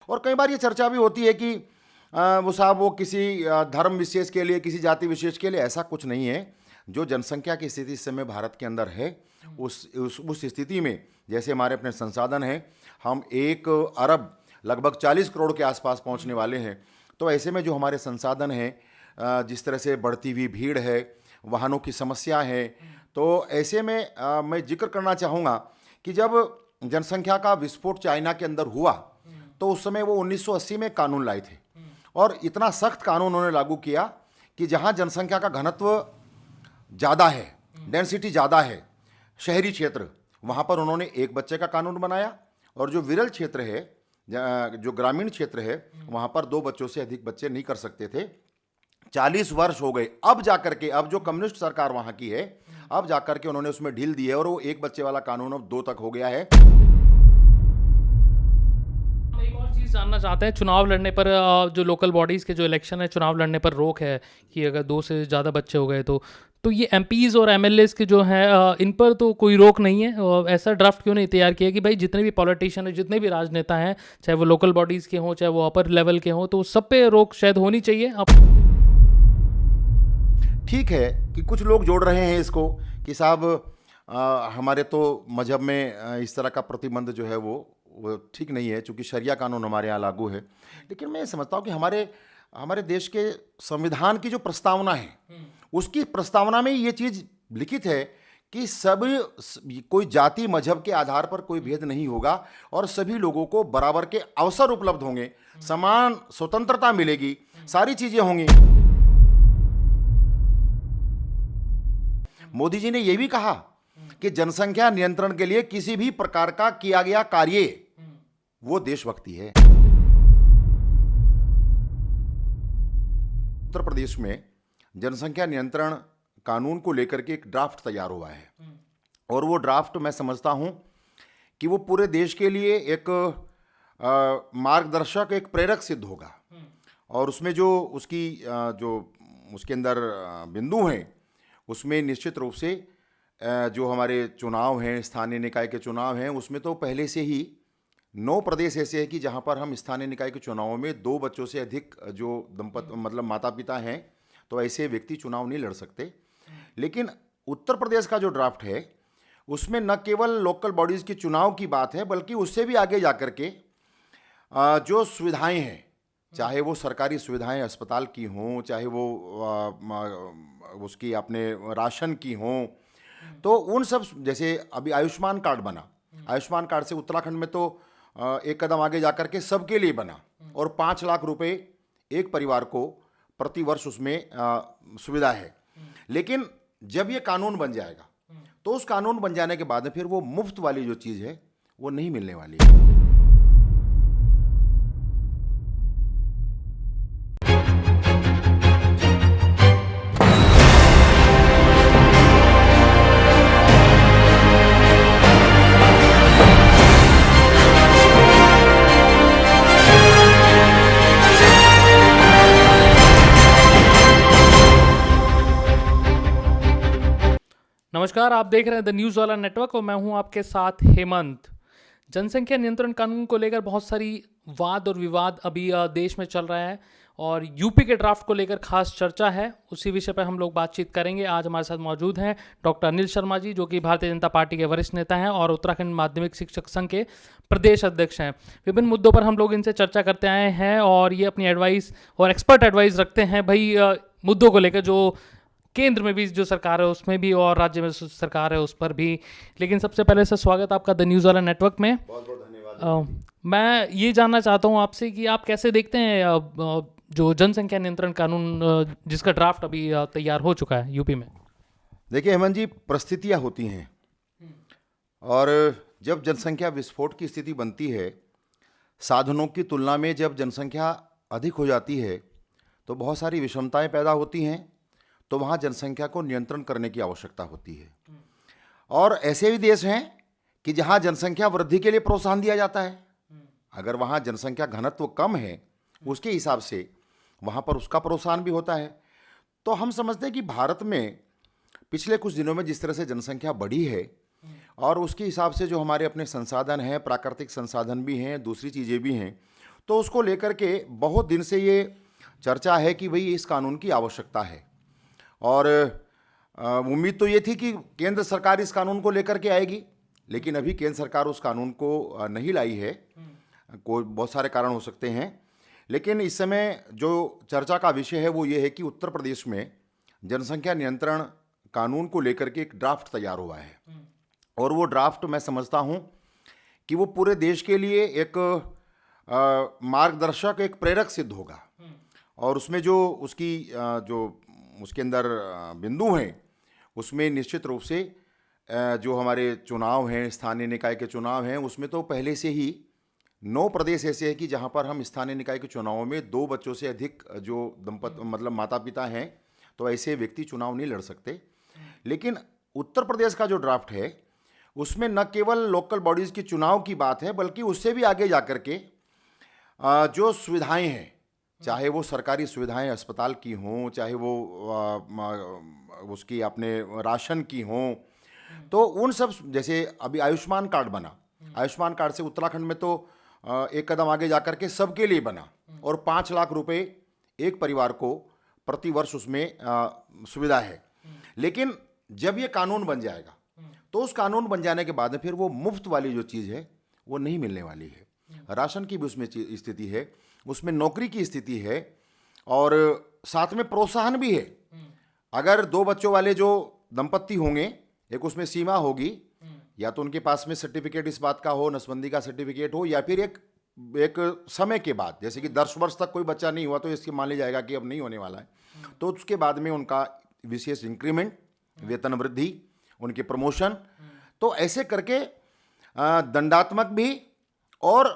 और कई बार ये चर्चा भी होती है कि वो साहब वो किसी धर्म विशेष के लिए, किसी जाति विशेष के लिए, ऐसा कुछ नहीं है। जो जनसंख्या की स्थिति इस समय भारत के अंदर है, उस स्थिति में जैसे हमारे अपने संसाधन हैं, हम 1 अरब लगभग 40 करोड़ के आसपास पहुंचने वाले हैं। तो ऐसे में जो हमारे संसाधन हैं, जिस तरह से बढ़ती हुई भीड़ है, वाहनों की समस्या है, तो ऐसे में मैं जिक्र करना चाहूँगा कि जब जनसंख्या का विस्फोट चाइना के अंदर हुआ तो उस समय वो 1980 में कानून लाए थे और इतना सख्त कानून उन्होंने लागू किया कि जहाँ जनसंख्या का घनत्व ज़्यादा है, डेंसिटी ज़्यादा है, शहरी क्षेत्र, वहाँ पर उन्होंने 1 बच्चे का कानून बनाया और जो विरल क्षेत्र है, जो ग्रामीण क्षेत्र है, वहाँ पर 2 बच्चों से अधिक बच्चे नहीं कर सकते थे। 40 वर्ष हो गए, अब जाकर के, अब जो कम्युनिस्ट सरकार वहाँ की है, अब जाकर के उन्होंने उसमें ढील दी है और वो 1 बच्चे वाला कानून अब 2 तक हो गया है। एक और चीज़ जानना चाहते हैं, चुनाव लड़ने पर जो लोकल बॉडीज़ के जो इलेक्शन है, चुनाव लड़ने पर रोक है कि अगर 2 से ज़्यादा बच्चे हो गए तो ये एमपीज़ और एमएलएज़ के जो हैं इन पर तो कोई रोक नहीं है। और ऐसा ड्राफ्ट क्यों नहीं तैयार किया कि भाई जितने भी पॉलिटिशियन हैं, जितने भी राजनेता हैं, चाहे वो लोकल बॉडीज़ के हों, चाहे वो अपर लेवल के हों, तो सब पे रोक शायद होनी चाहिए। अब ठीक है कि कुछ लोग जोड़ रहे हैं इसको कि साहब हमारे तो मजहब में इस तरह का प्रतिबंध जो है वो ठीक नहीं है, चूँकि शरिया कानून हमारे यहाँ लागू है। लेकिन मैं समझता हूँ कि हमारे देश के संविधान की जो प्रस्तावना है, उसकी प्रस्तावना में ये चीज़ लिखित है कि कोई जाति मजहब के आधार पर कोई भेद नहीं होगा और सभी लोगों को बराबर के अवसर उपलब्ध होंगे, समान स्वतंत्रता मिलेगी, सारी चीज़ें होंगी। मोदी जी ने यह भी कहा कि जनसंख्या नियंत्रण के लिए किसी भी प्रकार का किया गया कार्य वो देशभक्ति है। उत्तर प्रदेश में जनसंख्या नियंत्रण कानून को लेकर के एक ड्राफ्ट तैयार हुआ है और वो ड्राफ्ट मैं समझता हूं कि वो पूरे देश के लिए एक मार्गदर्शक, एक प्रेरक सिद्ध होगा। और उसमें जो उसके अंदर बिंदु हैं, उसमें निश्चित रूप से जो हमारे चुनाव हैं, स्थानीय निकाय के चुनाव हैं, उसमें तो पहले से ही 9 प्रदेश ऐसे हैं कि जहां पर हम स्थानीय निकाय के चुनावों में 2 बच्चों से अधिक जो मतलब माता पिता हैं, तो ऐसे व्यक्ति चुनाव नहीं लड़ सकते। लेकिन उत्तर प्रदेश का जो ड्राफ्ट है, उसमें न केवल लोकल बॉडीज़ के चुनाव की बात है, बल्कि उससे भी आगे जाकर के जो सुविधाएं हैं, चाहे वो सरकारी सुविधाएं अस्पताल की हों, चाहे वो उसकी अपने राशन की हों, तो उन सब, जैसे अभी आयुष्मान कार्ड बना, आयुष्मान कार्ड से उत्तराखंड में तो एक कदम आगे जाकर के सबके लिए बना और 5 लाख रुपए एक परिवार को प्रति वर्ष उसमें सुविधा है। लेकिन जब ये कानून बन जाएगा तो उस कानून बन जाने के बाद फिर वो मुफ्त वाली जो चीज़ है वो नहीं मिलने वाली है। नमस्कार, आप देख रहे हैं द न्यूज़ वाला नेटवर्क और मैं हूं आपके साथ हेमंत। जनसंख्या नियंत्रण कानून को लेकर बहुत सारी वाद और विवाद अभी देश में चल रहा है और यूपी के ड्राफ्ट को लेकर खास चर्चा है। उसी विषय पर हम लोग बातचीत करेंगे। आज हमारे साथ मौजूद हैं डॉक्टर अनिल शर्मा जी, जो कि भारतीय जनता पार्टी के वरिष्ठ नेता हैं और उत्तराखंड माध्यमिक शिक्षक संघ के प्रदेश अध्यक्ष हैं। विभिन्न मुद्दों पर हम लोग इनसे चर्चा करते आए हैं और ये अपनी एडवाइस और एक्सपर्ट एडवाइस रखते हैं भाई मुद्दों को लेकर, जो केंद्र में भी जो सरकार है उसमें भी और राज्य में सरकार है उस पर भी। लेकिन सबसे पहले से स्वागत आपका द न्यूज़ वाला नेटवर्क में। बहुत बहुत धन्यवाद। मैं ये जानना चाहता हूँ आपसे कि आप कैसे देखते हैं जो जनसंख्या नियंत्रण कानून जिसका ड्राफ्ट अभी तैयार हो चुका है यूपी में। देखिए हेमंत जी, परिस्थितियाँ होती हैं और जब जनसंख्या विस्फोट की स्थिति बनती है, साधनों की तुलना में जब जनसंख्या अधिक हो जाती है तो बहुत सारी विषमताएं पैदा होती हैं, तो वहाँ जनसंख्या को नियंत्रण करने की आवश्यकता होती है। और ऐसे भी देश हैं कि जहाँ जनसंख्या वृद्धि के लिए प्रोत्साहन दिया जाता है। अगर वहाँ जनसंख्या घनत्व कम है, उसके हिसाब से वहाँ पर उसका प्रोत्साहन भी होता है। तो हम समझते हैं कि भारत में पिछले कुछ दिनों में जिस तरह से जनसंख्या बढ़ी है और उसके हिसाब से जो हमारे अपने संसाधन हैं, प्राकृतिक संसाधन भी हैं, दूसरी चीज़ें भी हैं, तो उसको लेकर के बहुत दिन से ये चर्चा है कि भाई इस कानून की आवश्यकता है। और उम्मीद तो ये थी कि केंद्र सरकार इस कानून को लेकर के आएगी, लेकिन अभी केंद्र सरकार उस कानून को नहीं लाई है। कोई बहुत सारे कारण हो सकते हैं, लेकिन इस समय जो चर्चा का विषय है वो ये है कि उत्तर प्रदेश में जनसंख्या नियंत्रण कानून को लेकर के एक ड्राफ्ट तैयार हुआ है। और वो ड्राफ्ट मैं समझता हूँ कि वो पूरे देश के लिए एक मार्गदर्शक, एक प्रेरक सिद्ध होगा। और उसमें जो उसके अंदर बिंदु हैं, उसमें निश्चित रूप से जो हमारे चुनाव हैं, स्थानीय निकाय के चुनाव हैं, उसमें तो पहले से ही 9 प्रदेश ऐसे हैं कि जहां पर हम स्थानीय निकाय के चुनावों में 2 बच्चों से अधिक जो मतलब माता पिता हैं, तो ऐसे व्यक्ति चुनाव नहीं लड़ सकते। लेकिन उत्तर प्रदेश का जो ड्राफ्ट है उसमें न केवल लोकल बॉडीज़ की चुनाव की बात है, बल्कि उससे भी आगे जा कर के जो सुविधाएं हैं, चाहे वो सरकारी सुविधाएं अस्पताल की हों, चाहे वो उसकी अपने राशन की हों, तो उन सब, जैसे अभी आयुष्मान कार्ड बना, आयुष्मान कार्ड से उत्तराखंड में तो एक कदम आगे जा कर के सबके लिए बना, और 5 लाख रुपए एक परिवार को प्रति वर्ष उसमें सुविधा है। लेकिन जब ये कानून बन जाएगा तो उस कानून बन जाने के बाद फिर वो मुफ्त वाली जो चीज़ है वो नहीं मिलने वाली है। राशन की भी उसमें स्थिति है, उसमें नौकरी की स्थिति है, और साथ में प्रोत्साहन भी है। अगर 2 बच्चों वाले जो दंपत्ति होंगे, एक उसमें सीमा होगी, या तो उनके पास में सर्टिफिकेट इस बात का हो, नसबंदी का सर्टिफिकेट हो, या फिर एक समय के बाद, जैसे कि 10 वर्ष तक कोई बच्चा नहीं हुआ तो इसके मान लिया जाएगा कि अब नहीं होने वाला है, तो उसके बाद में उनका विशेष इंक्रीमेंट, वेतन वृद्धि, उनके प्रमोशन, तो ऐसे करके दंडात्मक भी और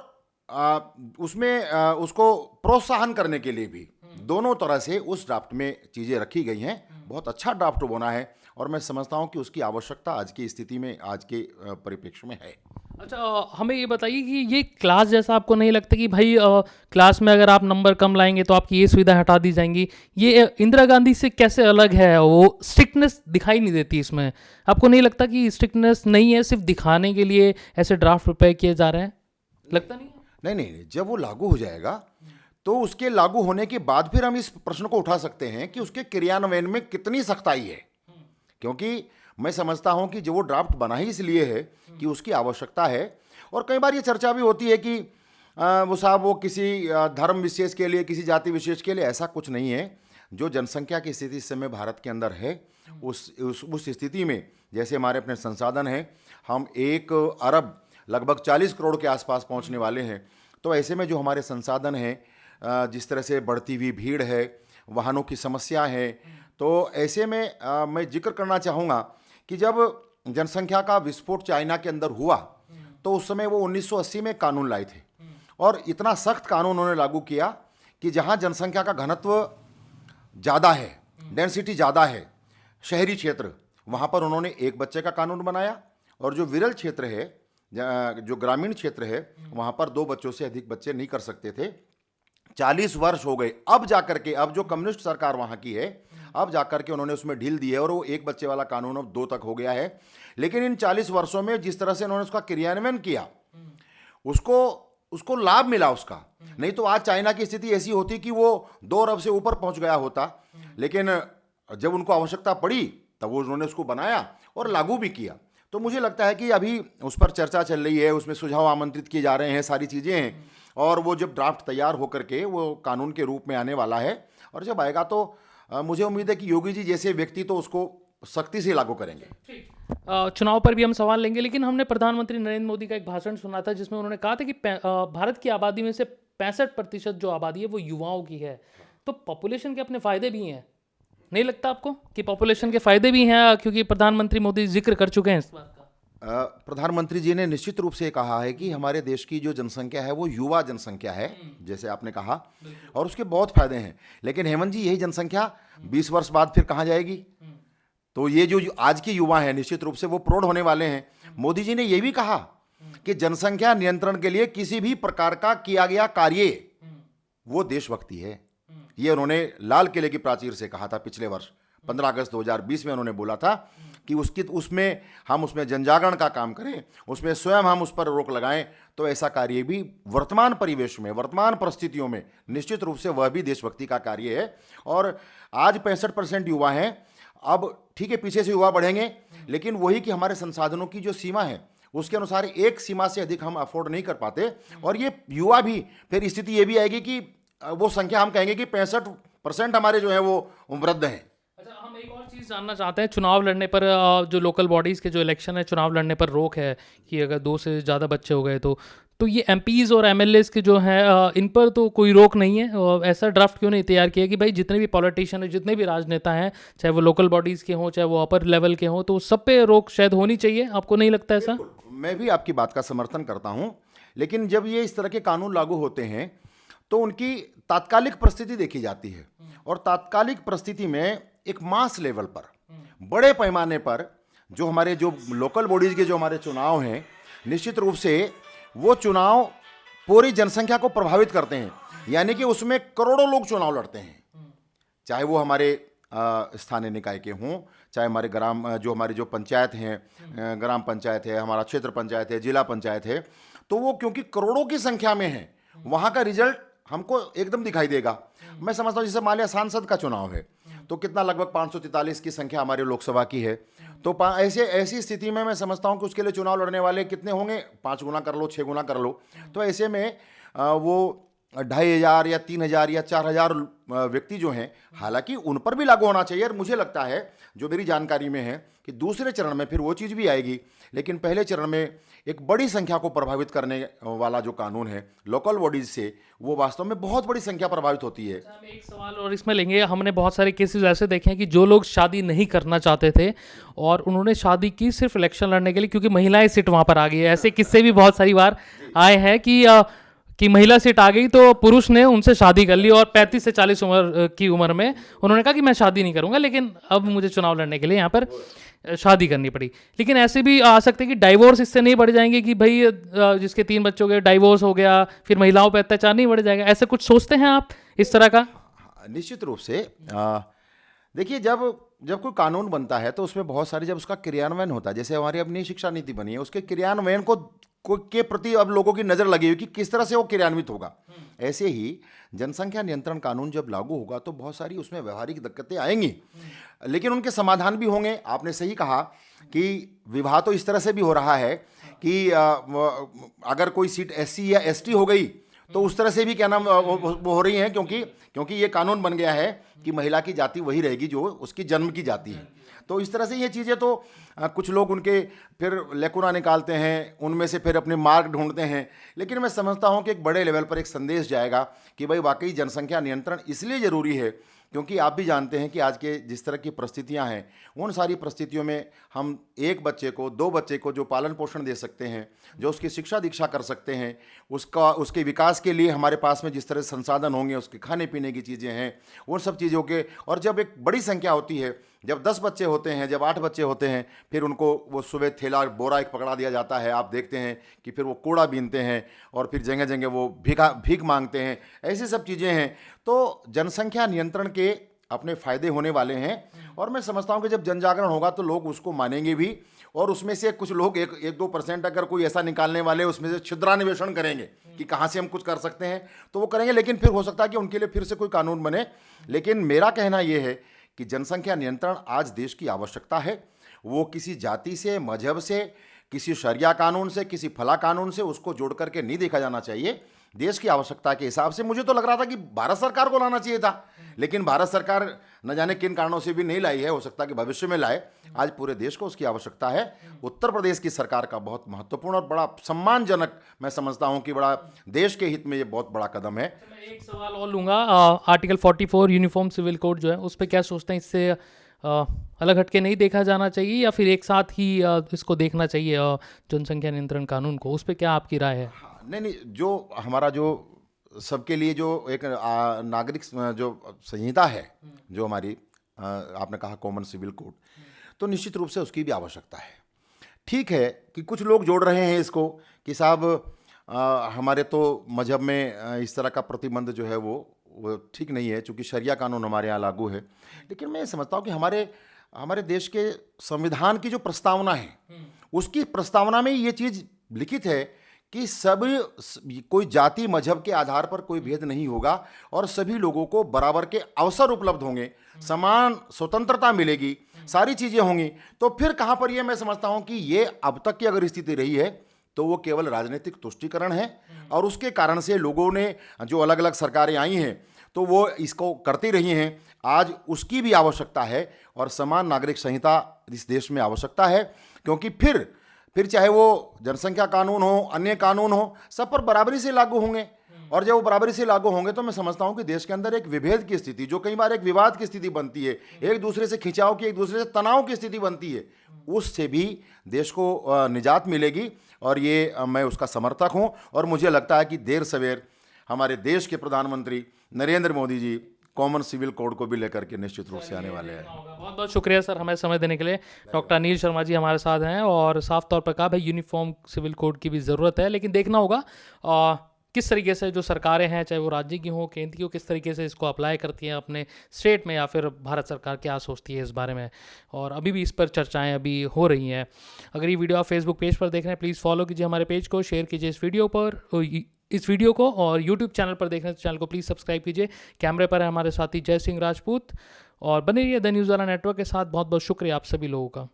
उसमें उसको प्रोत्साहन करने के लिए भी, दोनों तरह से उस ड्राफ्ट में चीज़ें रखी गई हैं। बहुत अच्छा ड्राफ्ट बना है, और मैं समझता हूं कि उसकी आवश्यकता आज की स्थिति में, आज के परिप्रेक्ष्य में है। अच्छा, हमें ये बताइए कि ये क्लास जैसा आपको नहीं लगता कि भाई क्लास में अगर आप नंबर कम लाएंगे तो आपकी ये सुविधा हटा दी जाएंगी? ये इंदिरा गांधी से कैसे अलग है? वो स्ट्रिक्टनेस दिखाई नहीं देती इसमें। आपको नहीं लगता कि स्ट्रिक्टनेस नहीं है, सिर्फ दिखाने के लिए ऐसे ड्राफ्ट प्रिपेयर किए जा रहे हैं? लगता नहीं? नहीं, जब वो लागू हो जाएगा तो उसके लागू होने के बाद फिर हम इस प्रश्न को उठा सकते हैं कि उसके क्रियान्वयन में कितनी सख्ताई है। क्योंकि मैं समझता हूं कि जो वो ड्राफ्ट बना ही इसलिए है कि उसकी आवश्यकता है। और कई बार ये चर्चा भी होती है कि वो किसी धर्म विशेष के लिए, किसी जाति विशेष के लिए, ऐसा कुछ नहीं है। जो जनसंख्या की स्थिति इस समय भारत के अंदर है, उस स्थिति में जैसे हमारे अपने संसाधन हैं, हम 1 अरब लगभग 40 करोड़ के आसपास पहुंचने वाले हैं। तो ऐसे में जो हमारे संसाधन हैं, जिस तरह से बढ़ती हुई भीड़ है, वाहनों की समस्या है, तो ऐसे में मैं जिक्र करना चाहूँगा कि जब जनसंख्या का विस्फोट चाइना के अंदर हुआ तो उस समय वो 1980 में कानून लाए थे, और इतना सख्त कानून उन्होंने लागू किया कि जहाँ जनसंख्या का घनत्व ज़्यादा है, डेंसिटी ज़्यादा है, शहरी क्षेत्र, वहाँ पर उन्होंने 1 बच्चे का कानून बनाया, और जो विरल क्षेत्र है, जो ग्रामीण क्षेत्र है, वहाँ पर 2 बच्चों से अधिक बच्चे नहीं कर सकते थे। 40 वर्ष हो गए, अब जाकर के, अब जो कम्युनिस्ट सरकार वहाँ की है, अब जाकर के उन्होंने उसमें ढील दी है, और वो 1 बच्चे वाला कानून अब 2 तक हो गया है। लेकिन इन 40 वर्षों में जिस तरह से उन्होंने उसका क्रियान्वयन किया, उसको लाभ मिला उसका। नहीं तो आज चाइना की स्थिति ऐसी होती कि वो 2 अरब से ऊपर पहुंच गया होता, लेकिन जब उनको आवश्यकता पड़ी तब वो उन्होंने उसको बनाया और लागू भी किया। तो मुझे लगता है कि अभी उस पर चर्चा चल रही है, उसमें सुझाव आमंत्रित किए जा रहे हैं, सारी चीज़ें हैं, और वो जब ड्राफ्ट तैयार होकर के वो कानून के रूप में आने वाला है, और जब आएगा तो मुझे उम्मीद है कि योगी जी जैसे व्यक्ति तो उसको सख्ती से लागू करेंगे। चुनाव पर भी हम सवाल लेंगे, लेकिन हमने प्रधानमंत्री नरेंद्र मोदी का एक भाषण सुना था जिसमें उन्होंने कहा था कि भारत की आबादी में से 65% जो आबादी है वो युवाओं की है। तो पॉपुलेशन के अपने फायदे भी हैं, नहीं लगता आपको कि पॉपुलेशन के फायदे भी हैं? क्योंकि प्रधानमंत्री मोदी जिक्र कर चुके हैं इस बात का। प्रधानमंत्री जी ने निश्चित रूप से कहा है कि हमारे देश की जो जनसंख्या है वो युवा जनसंख्या है, जैसे आपने कहा, और उसके बहुत फायदे हैं। लेकिन हेमंत जी, यही जनसंख्या 20 वर्ष बाद फिर कहाँ जाएगी? तो ये जो आज के युवा हैं, निश्चित रूप से वो प्रौढ़ होने वाले हैं। मोदी जी ने यह भी कहा कि जनसंख्या नियंत्रण के लिए किसी भी प्रकार का किया गया कार्य वो देशभक्ति है। ये उन्होंने लाल किले की प्राचीर से कहा था पिछले वर्ष 15 अगस्त 2020 में उन्होंने बोला था कि उसमें हम उसमें जनजागरण का काम करें, उसमें स्वयं हम उस पर रोक लगाएं, तो ऐसा कार्य भी वर्तमान परिवेश में, वर्तमान परिस्थितियों में निश्चित रूप से वह भी देशभक्ति का कार्य है। और आज 65% युवा हैं। अब ठीक है, पीछे से युवा बढ़ेंगे, लेकिन वही कि हमारे संसाधनों की जो सीमा है उसके अनुसार एक सीमा से अधिक हम अफोर्ड नहीं कर पाते। और ये युवा भी, फिर स्थिति ये भी आएगी कि वो संख्या हम कहेंगे कि 65% हमारे जो है वो वृद्ध हैं। अच्छा, हम एक और चीज़ जानना चाहते हैं। चुनाव लड़ने पर जो लोकल बॉडीज़ के जो इलेक्शन है, चुनाव लड़ने पर रोक है कि अगर 2 से ज़्यादा बच्चे हो गए तो ये एमपीज़ और एमएलएज़ के जो हैं इन पर तो कोई रोक नहीं है। ऐसा ड्राफ्ट क्यों नहीं तैयार किया कि भाई जितने भी पॉलिटिशियन हैं, जितने भी राजनेता हैं, चाहे वो लोकल बॉडीज़ के हों, चाहे वो अपर लेवल के हों, तो सब पे रोक शायद होनी चाहिए। आपको नहीं लगता ऐसा? मैं भी आपकी बात का समर्थन करता हूं, लेकिन जब ये इस तरह के कानून लागू होते हैं तो उनकी तात्कालिक परिस्थिति देखी जाती है। और तात्कालिक परिस्थिति में एक मास लेवल पर, बड़े पैमाने पर जो हमारे जो लोकल बॉडीज के जो हमारे चुनाव हैं, निश्चित रूप से वो चुनाव पूरी जनसंख्या को प्रभावित करते हैं। यानी कि उसमें करोड़ों लोग चुनाव लड़ते हैं, चाहे वो हमारे स्थानीय निकाय के हों, चाहे हमारे हमारी जो पंचायत हैं, ग्राम पंचायत है, हमारा क्षेत्र पंचायत है, जिला पंचायत है, तो वो क्योंकि करोड़ों की संख्या में है, वहाँ का रिजल्ट हमको एकदम दिखाई देगा। मैं समझता हूँ जैसे मान लिया सांसद का चुनाव है तो कितना, लगभग 543 की संख्या हमारे लोकसभा की है, तो ऐसी स्थिति में मैं समझता हूँ कि उसके लिए चुनाव लड़ने वाले कितने होंगे, 5 गुना कर लो, 6 गुना कर लो। तो ऐसे में वो 2,500 या 3,000 या 4,000 व्यक्ति जो हैं, हालांकि उन पर भी लागू होना चाहिए। और मुझे लगता है, जो मेरी जानकारी में है, कि दूसरे चरण में फिर वो चीज़ भी आएगी, लेकिन पहले चरण में एक बड़ी संख्या को प्रभावित करने वाला जो कानून है लोकल बॉडीज से, वो वास्तव में बहुत बड़ी संख्या प्रभावित होती है। हम एक सवाल और इसमें लेंगे। हमने बहुत सारे केसेस ऐसे देखे हैं कि जो लोग शादी नहीं करना चाहते थे और उन्होंने शादी की सिर्फ इलेक्शन लड़ने के लिए, क्योंकि महिलाएं सीट वहां पर आ गई है। ऐसे किस्से भी बहुत सारी बार आए हैं कि महिला सीट आ गई तो पुरुष ने उनसे शादी कर ली और 35 से 40 की उम्र में उन्होंने कहा कि मैं शादी नहीं करूंगा, लेकिन अब मुझे चुनाव लड़ने के लिए यहाँ पर शादी करनी पड़ी। लेकिन ऐसे भी आ सकते हैं कि डाइवोर्स इससे नहीं बढ़ जाएंगे कि भाई जिसके 3 बच्चे हो गए, डाइवोर्स हो गया, फिर महिलाओं पर अत्याचार नहीं बढ़ जाएगा। ऐसे कुछ सोचते हैं आप इस तरह का? निश्चित रूप से देखिए, जब कोई कानून बनता है तो उसमें बहुत सारी, जब उसका क्रियान्वयन होता है, जैसे हमारी अपनी शिक्षा नीति बनी है, उसके क्रियान्वयन के प्रति अब लोगों की नज़र लगी हुई कि किस तरह से वो क्रियान्वित होगा। ऐसे ही जनसंख्या नियंत्रण कानून जब लागू होगा तो बहुत सारी उसमें व्यवहारिक दिक्कतें आएंगी, लेकिन उनके समाधान भी होंगे। आपने सही कहा कि विवाह तो इस तरह से भी हो रहा है कि अगर कोई सीट एससी या एसटी हो गई तो उस तरह से भी क्या नाम वो हो रही हैं, क्योंकि ये कानून बन गया है कि महिला की जाति वही रहेगी जो उसकी जन्म की जाति है। तो इस तरह से ये चीज़ें, तो कुछ लोग उनके फिर लेकुना निकालते हैं, उनमें से फिर अपने मार्ग ढूंढते हैं। लेकिन मैं समझता हूँ कि एक बड़े लेवल पर एक संदेश जाएगा कि भाई वाकई जनसंख्या नियंत्रण इसलिए ज़रूरी है क्योंकि आप भी जानते हैं कि आज के जिस तरह की परिस्थितियां हैं, उन सारी परिस्थितियों में हम 1 बच्चे को, 2 बच्चे को जो पालन पोषण दे सकते हैं, जो उसकी शिक्षा दीक्षा कर सकते हैं, उसके विकास के लिए हमारे पास में जिस तरह संसाधन होंगे, उसके खाने पीने की चीज़ें हैं, उन सब चीज़ों के, और जब एक बड़ी संख्या होती है, जब 10 बच्चे होते हैं, जब 8 बच्चे होते हैं, फिर उनको वो सुबह थैला बोरा एक पकड़ा दिया जाता है। आप देखते हैं कि फिर वो कूड़ा बीनते हैं और फिर जगह जगह वो भीख मांगते हैं। ऐसी सब चीज़ें हैं। तो जनसंख्या नियंत्रण के अपने फ़ायदे होने वाले हैं, और मैं समझता हूं कि जब जन जागरण होगा तो लोग उसको मानेंगे भी, और उसमें से कुछ लोग 1-2% अगर कोई ऐसा निकालने वाले उसमें से छिद्रान्वेषण करेंगे कि कहाँ से हम कुछ कर सकते हैं, तो वो करेंगे। लेकिन फिर हो सकता है कि उनके लिए फिर से कोई कानून बने। लेकिन मेरा कहना ये है कि जनसंख्या नियंत्रण आज देश की आवश्यकता है। वो किसी जाति से, मजहब से, किसी शरिया कानून से, किसी फला कानून से उसको जोड़ करके नहीं देखा जाना चाहिए। देश की आवश्यकता के हिसाब से मुझे तो लग रहा था कि भारत सरकार को लाना चाहिए था, लेकिन भारत सरकार न जाने किन कारणों से भी नहीं लाई है। हो सकता है कि भविष्य में लाए। आज पूरे देश को उसकी आवश्यकता है। उत्तर प्रदेश की सरकार का बहुत महत्वपूर्ण और बड़ा सम्मानजनक, मैं समझता हूं कि बड़ा देश के हित में ये बहुत बड़ा कदम है। मैं एक सवाल और लूँगा। आर्टिकल 44 यूनिफॉर्म सिविल कोड जो है, उस पर क्या सोचते हैं? इससे अलग हटके नहीं देखा जाना चाहिए या फिर एक साथ ही इसको देखना चाहिए जनसंख्या नियंत्रण कानून को? उस पर क्या आपकी राय है? नहीं, जो हमारा जो सबके लिए जो एक नागरिक जो संहिता है, जो हमारी आपने कहा कॉमन सिविल कोड, तो निश्चित रूप से उसकी भी आवश्यकता है। ठीक है कि कुछ लोग जोड़ रहे हैं इसको कि साहब हमारे तो मजहब में इस तरह का प्रतिबंध जो है वो ठीक नहीं है, चूँकि शरिया कानून हमारे यहाँ लागू है। लेकिन मैं समझता हूँ कि हमारे हमारे देश के संविधान की जो प्रस्तावना है, उसकी प्रस्तावना में ये चीज लिखित है कि कोई जाति मजहब के आधार पर कोई भेद नहीं होगा और सभी लोगों को बराबर के अवसर उपलब्ध होंगे, समान स्वतंत्रता मिलेगी, सारी चीजें होंगी। तो फिर कहां पर ये मैं समझता हूं कि ये अब तक की अगर स्थिति रही है तो वो केवल राजनीतिक तुष्टीकरण है और उसके कारण से लोगों ने, जो अलग अलग सरकारें आई हैं तो वो इसको करती रही हैं। आज उसकी भी आवश्यकता है और समान नागरिक संहिता इस देश में आवश्यकता है, क्योंकि फिर चाहे वो जनसंख्या कानून हो, अन्य कानून हो, सब पर बराबरी से लागू होंगे। और जब वो बराबरी से लागू होंगे तो मैं समझता हूं कि देश के अंदर एक विभेद की स्थिति, जो कई बार एक विवाद की स्थिति बनती है, एक दूसरे से खिंचाव की, एक दूसरे से तनाव की स्थिति बनती है, उससे भी देश को निजात मिलेगी। और ये मैं उसका समर्थक हूं और मुझे लगता है कि देर सवेर हमारे देश के प्रधानमंत्री Narendra Modi ji common civil code को भी लेकर के निश्चित रूप से आने वाले हैं। बहुत बहुत शुक्रिया सर हमें समय देने के लिए। डॉक्टर अनिल शर्मा जी हमारे साथ हैं और साफ तौर पर कहा भाई यूनिफॉर्म सिविल कोड की भी ज़रूरत है, लेकिन देखना होगा किस तरीके से जो सरकारें हैं, चाहे वो राज्य की हो, केंद्र की हो, किस तरीके से इसको अप्लाई करती हैं अपने स्टेट में, या फिर भारत सरकार क्या सोचती है इस बारे में। और अभी भी इस पर चर्चाएं अभी हो रही हैं। अगर ये वीडियो आप फेसबुक पेज पर देख रहे हैं, प्लीज़ फॉलो कीजिए हमारे पेज को, शेयर कीजिए इस वीडियो को, और यूट्यूब चैनल पर देख रहे हैं तो चैनल को प्लीज़ सब्सक्राइब कीजिए। कैमरे पर है हमारे साथी जय सिंह राजपूत, और बने रहिए द न्यूज़ वाला नेटवर्क के साथ। बहुत बहुत शुक्रिया आप सभी लोगों का।